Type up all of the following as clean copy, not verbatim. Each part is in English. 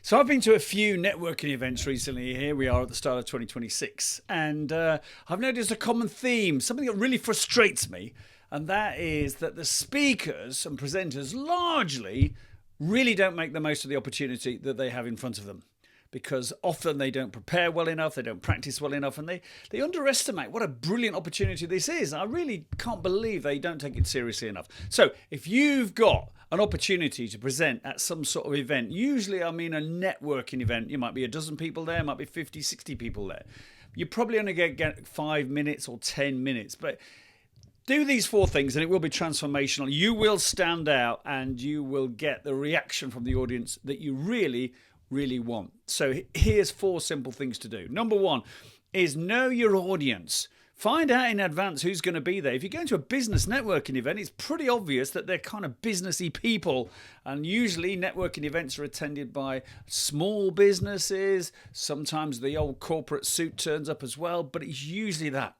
So I've been to a few networking events recently. Here we are at the start of 2026. And I've noticed a common theme, something that really frustrates me. And that is that the speakers and presenters largely really don't make the most of the opportunity that they have in front of them. Because often they don't prepare well enough, they don't practice well enough, and they underestimate what a brilliant opportunity this is. I really can't believe they don't take it seriously enough. So if you've got an opportunity to present at some sort of event, usually I mean a networking event, you might be a dozen people there, might be 50, 60 people there. You probably only get 5 minutes or 10 minutes, but do these 4 things and it will be transformational. You will stand out and you will get the reaction from the audience that you really want. So here's 4 simple things to do. Number 1 is know your audience. Find out in advance who's going to be there. If you're going to a business networking event, it's pretty obvious that they're kind of businessy people. And usually networking events are attended by small businesses. Sometimes the old corporate suit turns up as well, but it's usually that.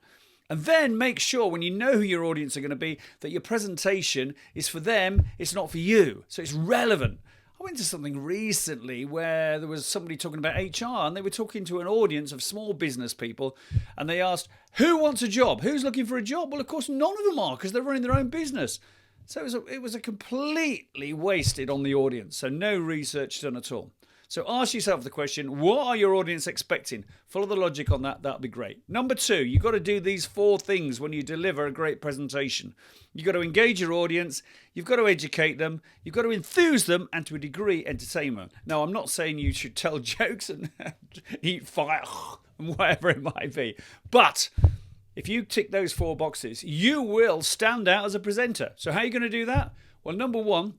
And then make sure when you know who your audience are going to be, that your presentation is for them, it's not for you. So it's relevant. I went to something recently where there was somebody talking about HR and they were talking to an audience of small business people and they asked, who wants a job? Who's looking for a job? Well, of course, none of them are because they're running their own business. So it was a completely wasted on the audience. So no research done at all. So ask yourself the question, what are your audience expecting? Follow the logic on that. That'll be great. Number 2, you've got to do these 4 things when you deliver a great presentation. You've got to engage your audience. You've got to educate them. You've got to enthuse them and to a degree entertain them. Now, I'm not saying you should tell jokes and eat fire and whatever it might be. But if you tick those 4 boxes, you will stand out as a presenter. So how are you going to do that? Well, number 1,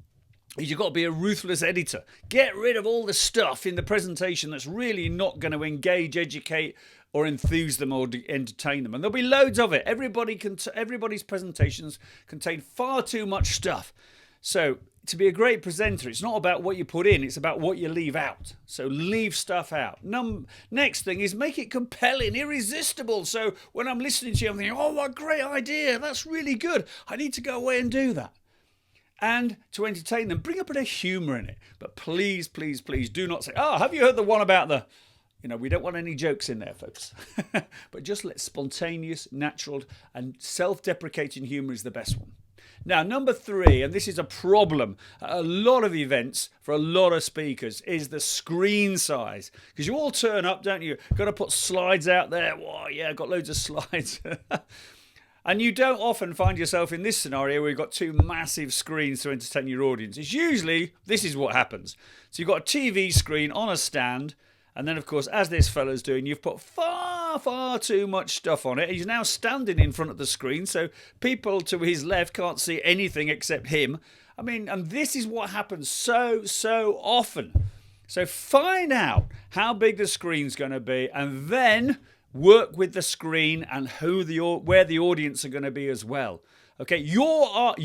you've got to be a ruthless editor. Get rid of all the stuff in the presentation that's really not going to engage, educate, or enthuse them or entertain them. And there'll be loads of it. Everybody's presentations contain far too much stuff. So to be a great presenter, it's not about what you put in, it's about what you leave out. So leave stuff out. Next thing is make it compelling, irresistible. So when I'm listening to you, I'm thinking, oh, what a great idea. That's really good. I need to go away and do that. And to entertain them, bring a bit of humour in it. But please, please, please do not say, oh, have you heard the one about the... we don't want any jokes in there, folks. But just let spontaneous, natural and self-deprecating humour is the best one. Now, number 3, and this is a problem at a lot of events for a lot of speakers, is the screen size. Because you all turn up, don't you? Got to put slides out there. Whoa, yeah, I've got loads of slides. And you don't often find yourself in this scenario where you've got 2 massive screens to entertain your audience. It's usually, this is what happens. So you've got a TV screen on a stand, and then, of course, as this fella's doing, you've put far too much stuff on it. He's now standing in front of the screen, so people to his left can't see anything except him. I mean, and this is what happens so often. So find out how big the screen's going to be, and then work with the screen and where the audience are going to be as well. Okay, you are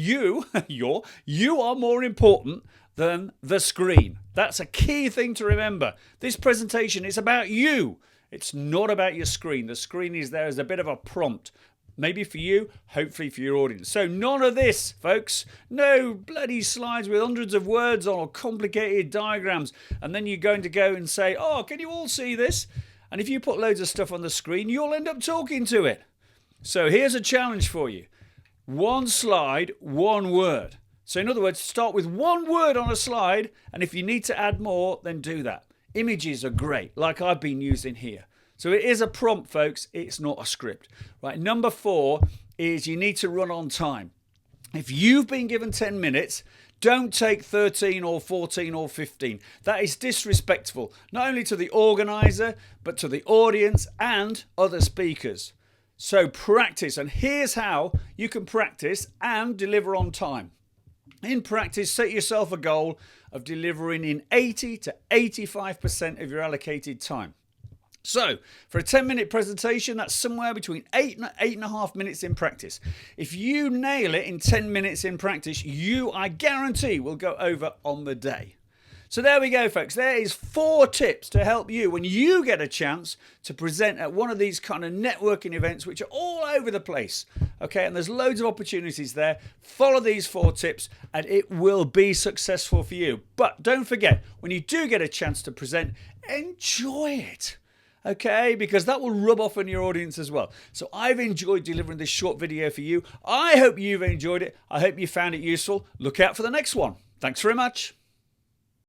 more important than the screen. That's a key thing to remember. This presentation is about you. It's not about your screen. The screen is there as a bit of a prompt. Maybe for you, hopefully for your audience. So none of this, folks. No bloody slides with hundreds of words on or complicated diagrams. And then you're going to go and say, oh, can you all see this? And if you put loads of stuff on the screen, you'll end up talking to it. So here's a challenge for you. 1 slide, 1 word. So in other words, start with 1 word on a slide, and if you need to add more, then do that. Images are great, like I've been using here. So it is a prompt, folks. It's not a script. Right. Number 4 is you need to run on time. If you've been given 10 minutes, don't take 13 or 14 or 15. That is disrespectful, not only to the organizer, but to the audience and other speakers. So practice, and here's how you can practice and deliver on time. In practice, set yourself a goal of delivering in 80 to 85% of your allocated time. So, for a 10-minute presentation, that's somewhere between 8 and 8.5 minutes in practice. If you nail it in 10 minutes in practice, I guarantee, will go over on the day. So there we go, folks. There is 4 tips to help you when you get a chance to present at one of these kind of networking events, which are all over the place. Okay, and there's loads of opportunities there. Follow these 4 tips and it will be successful for you. But don't forget, when you do get a chance to present, enjoy it. Okay, because that will rub off on your audience as well. So I've enjoyed delivering this short video for you. I hope you've enjoyed it. I hope you found it useful. Look out for the next one. Thanks very much.